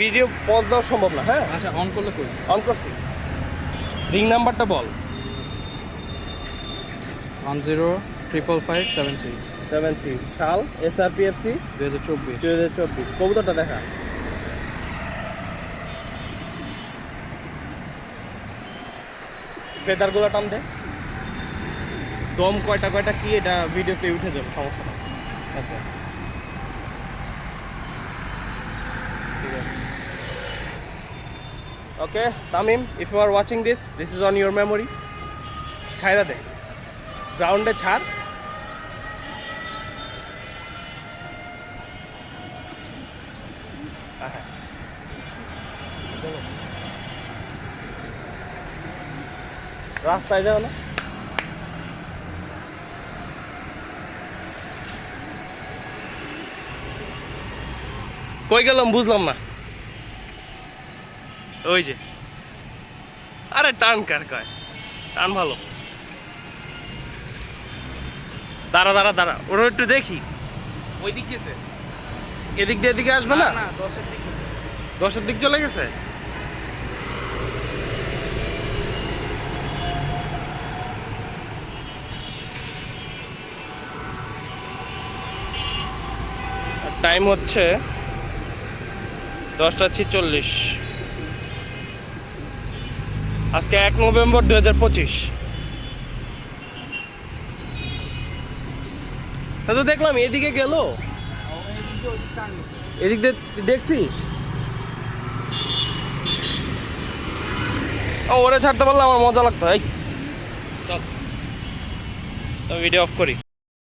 Video pause দেওয়া সম্ভব না। হ্যাঁ আচ্ছা অন করলে কই? অন করছি। রিং নাম্বারটা বল। 105557 73 সাল SRPFC 2024। 2024। কবুতরটা দেখা। ফেদারগুলো টান দে। দম কয়টা কয়টা কি এটা ভিডিওতে উঠে যাবে, সমস্যা না। আচ্ছা ঠিক আছে। Okay Tamim, if you are watching this is on your memory. ছাইরা দে, গ্রাউন্ডে ছাড়। হ্যাঁ রাস্তায় যাও না। কই গেলাম বুঝলাম না। ওই যে, আরে টান কার কয়, টান ভালো। দাঁড়া দাঁড়া দাঁড়া, ওরা একটু দেখি। ওই দিক গেছে? এদিক দিয়ে এদিকে আসবে না? না 10-এর দিক। 10-এর দিক চলে গেছে। টাইম হচ্ছে 10:46। আজকে 1 নভেম্বর 2025। তো দেখলাম এদিকে গেল, এদিক দিয়ে দেখছিস? ও ওরে ছাড়তে পারলে আমার মজা লাগতো। এই চল ভিডিও অফ করি।